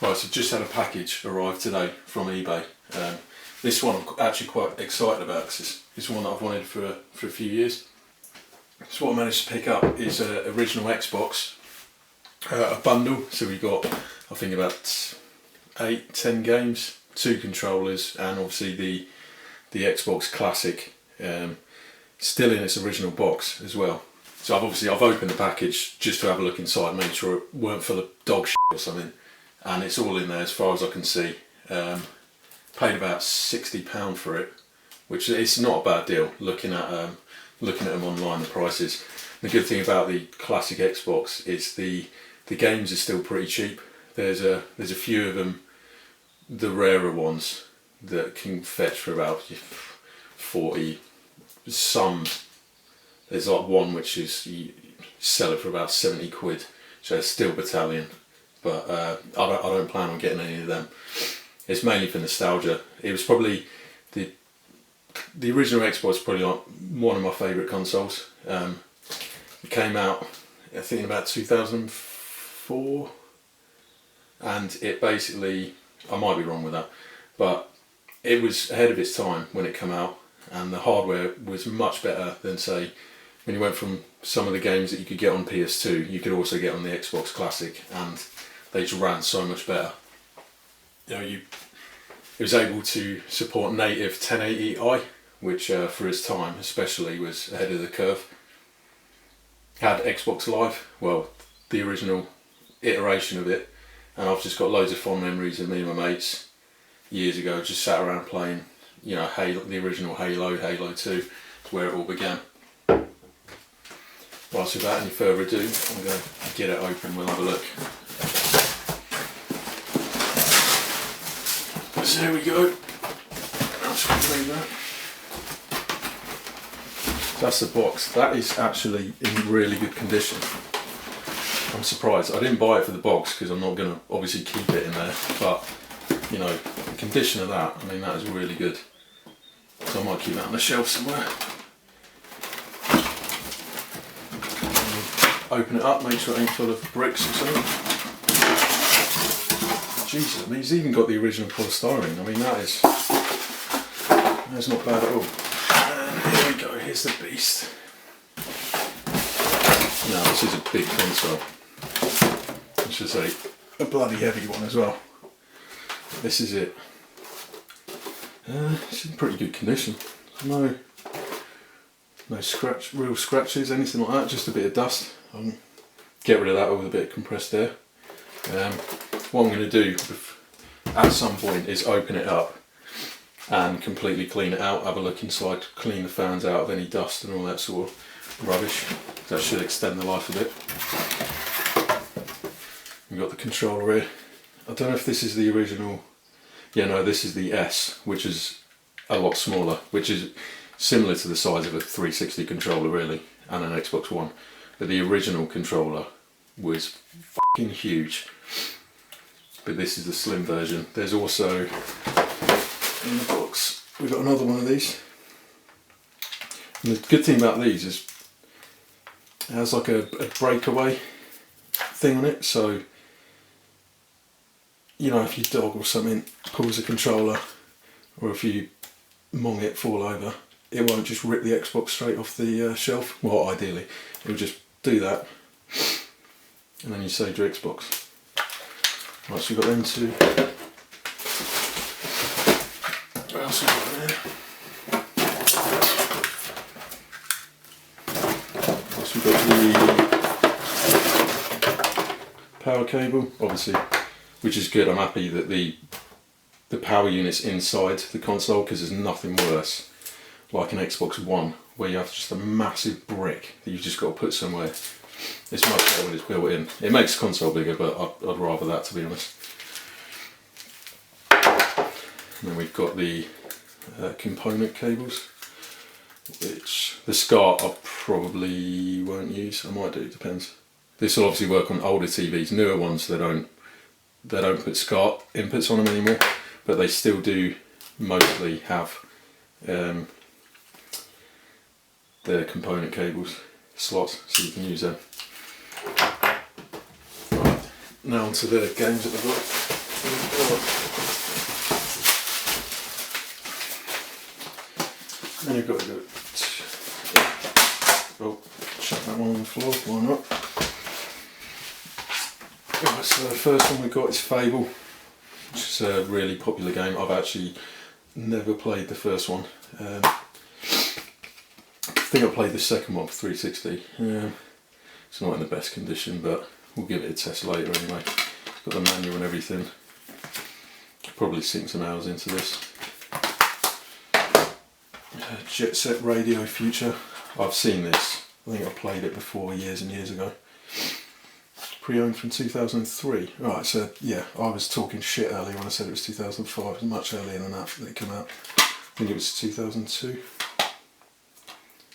Right, so just had a package arrive today from eBay. This one I'm actually quite excited about because it's one that I've wanted for a few years. So what I managed to pick up is an original Xbox, a bundle. So we got, I think, about 8-10 games, 2 controllers, and obviously the Xbox Classic, still in its original box as well. So I've opened the package just to have a look inside, make sure it weren't full of dog shit or something, and it's all in there as far as I can see. Paid about £60 for it, which is not a bad deal. Looking at them online, the prices. The good thing about the classic Xbox is the games are still pretty cheap. There's a few of them, the rarer ones, that can fetch for about 40. Some, there's like one which is, you sell it for about 70 quid. So it's still Battalion, but I don't plan on getting any of them. It's mainly for nostalgia. It was probably the original Xbox was probably like one of my favourite consoles. It came out, I think, in about 2004, and it basically, I might be wrong with that, but it was ahead of its time when it came out, and the hardware was much better than, say, when you went from some of the games that you could get on PS2, you could also get on the Xbox Classic, and they just ran so much better. You know, it was able to support native 1080i, which for its time especially was ahead of the curve. Had Xbox Live, well, the original iteration of it, and I've just got loads of fond memories of me and my mates years ago just sat around playing, you know, the original Halo 2, where it all began. Well, so without any further ado, I'm going to get it open, we'll have a look. So there we go. That's the box. That is actually in really good condition. I'm surprised. I didn't buy it for the box because I'm not going to obviously keep it in there, but you know, the condition of that, I mean, that is really good. So I might keep that on the shelf somewhere. Open it up, make sure it ain't full of bricks or something. Jesus, I mean, he's even got the original polystyrene. I mean, that's not bad at all. And here we go, here's the beast. Now, this is a big console. I should say, a bloody heavy one as well. This is it. It's in pretty good condition. No real scratches, anything like that, just a bit of dust. Get rid of that with a bit of compressed air. What I'm going to do at some point is open it up and completely clean it out, have a look inside, clean the fans out of any dust and all that sort of rubbish. That should extend the life a bit. We've got the controller here. I don't know if this is the original. Yeah, no, this is the S, which is a lot smaller, which is similar to the size of a 360 controller really, and an Xbox One. But the original controller was fucking huge. But this is the slim version. There's also, in the box, we've got another one of these. And the good thing about these is it has like a breakaway thing on it, so you know, if your dog or something pulls the controller, or if you mong it, fall over, it won't just rip the Xbox straight off the shelf. Well, ideally, it will just do that, and then you saved your Xbox. Right, so we've got them two. What else have we got there? So we've got the power cable, obviously, which is good. I'm happy that the power unit's inside the console, because there's nothing worse like an Xbox One where you have just a massive brick that you've just got to put somewhere. It's much better when it's built in. It makes the console bigger, but I'd rather that, to be honest. And then we've got the component cables, which the SCART I probably won't use. I might do, it depends. This will obviously work on older TVs. Newer ones, they don't put SCART inputs on them anymore, but they still do mostly have the component cables slots, so you can use them. Right, now onto the games that I've got. Then you've got to go. Oh, chuck that one on the floor, why not? Right, so the first one we got is Fable, which is a really popular game. I've actually never played the first one. I think I played the second one for 360. It's not in the best condition, but we'll give it a test later anyway. Got the manual and everything. Probably sink some hours into this. Jet Set Radio Future. I've seen this. I think I played it before years and years ago. Pre-owned from 2003. Right, so yeah, I was talking shit earlier when I said it was 2005. It was much earlier than that it came out. I think it was 2002.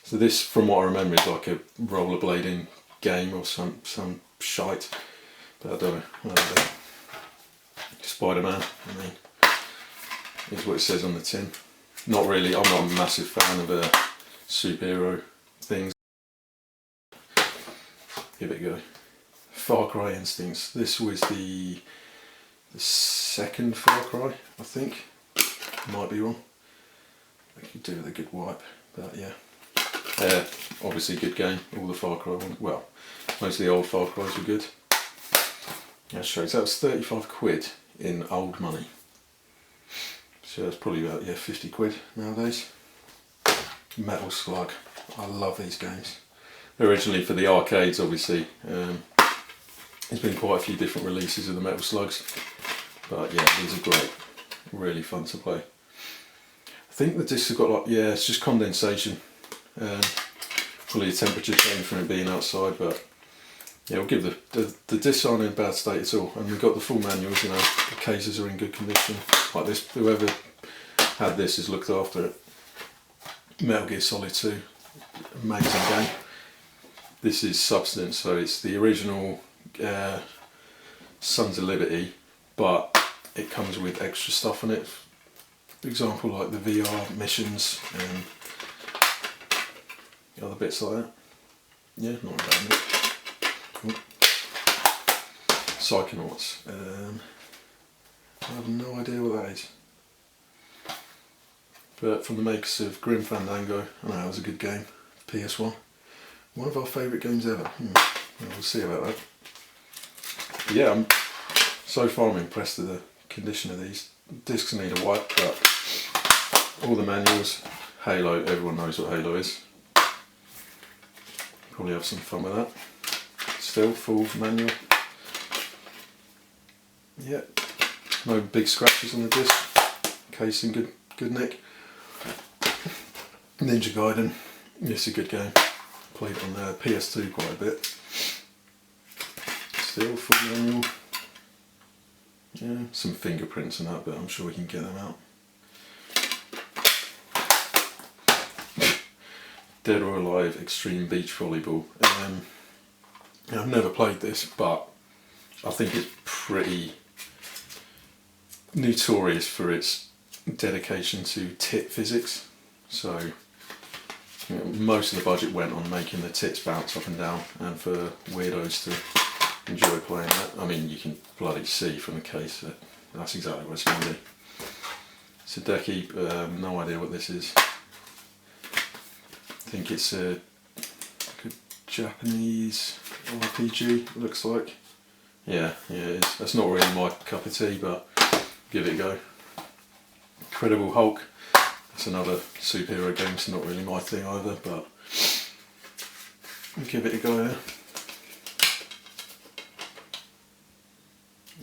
So this, from what I remember, is like a rollerblading game or some shite. But I don't know. Spider-Man, I mean, is what it says on the tin. Not really, I'm not a massive fan of superhero things. Give it a go. Far Cry Instincts. This was the second Far Cry, I think. Might be wrong. I could do with a good wipe, but yeah. Obviously good game. All the Far Cry ones, well, most of the old Far Cries were good. Yeah, sure. So that was 35 quid in old money. So that's probably about 50 quid nowadays. Metal Slug. I love these games. They're originally for the arcades, obviously. There's been quite a few different releases of the Metal Slugs, but yeah, these are great. Really fun to play. I think the discs have got like, yeah, it's just condensation. Probably a temperature change from it being outside, but yeah, we'll give the discs aren't in bad state at all, and we've got the full manuals. You know, the cases are in good condition. Like this, whoever had this has looked after it. Metal Gear Solid 2, amazing game. This is Substance, so it's the original Sons of Liberty, but it comes with extra stuff on it. For example, like the VR missions and other bits like that. Yeah, not bad. Psychonauts. I have no idea what that is. But from the makers of Grim Fandango, I know that was a good game. PS1. One of our favourite games ever. We'll see about that. But yeah, so far I'm impressed with the condition of these. Discs need a wipe, but all the manuals. Halo, everyone knows what Halo is. Probably have some fun with that. Still full manual. Yeah, no big scratches on the disc. Case in good nick. Ninja Gaiden. It's a good game. Played it on PS2 quite a bit. Still full manual. Yeah, some fingerprints and that, but I'm sure we can get them out. Dead or Alive Extreme Beach Volleyball. I've never played this, but I think it's pretty notorious for its dedication to tit physics. So most of the budget went on making the tits bounce up and down, and for weirdos to enjoy playing that. I mean, you can bloody see from the case that that's exactly what it's going to be. It's a Decky, no idea what this is. I think it's a Japanese RPG, it looks like. Yeah, it is. That's not really my cup of tea, but give it a go. Incredible Hulk. It's another superhero game, it's not really my thing either, but give it a go.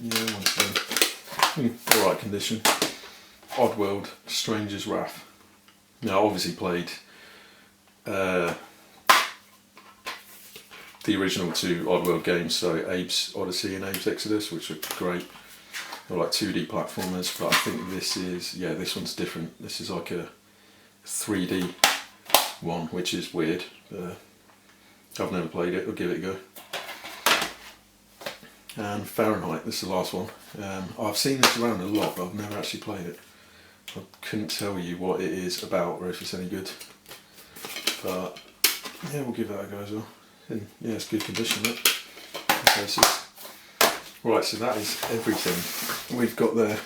Yeah, one's done. Alright condition. Oddworld, Stranger's Wrath. Now, I obviously played the original two Oddworld games, so Abe's Odyssey and Abe's Exodus, which are great. They're like 2D platformers, but I think this is, yeah, this one's different. This is like a 3D one, which is weird. I've never played it, I'll give it a go. And Fahrenheit, this is the last one. I've seen this around a lot, but I've never actually played it. I couldn't tell you what it is about or if it's any good. But yeah, we'll give that a go as well. And yeah, it's good condition, right? Okay, so Right, so that is everything we've got there.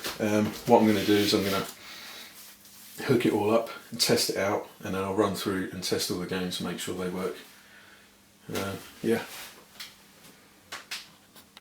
What I'm going to do is I'm going to hook it all up and test it out, and then I'll run through and test all the games to make sure they work. Yeah.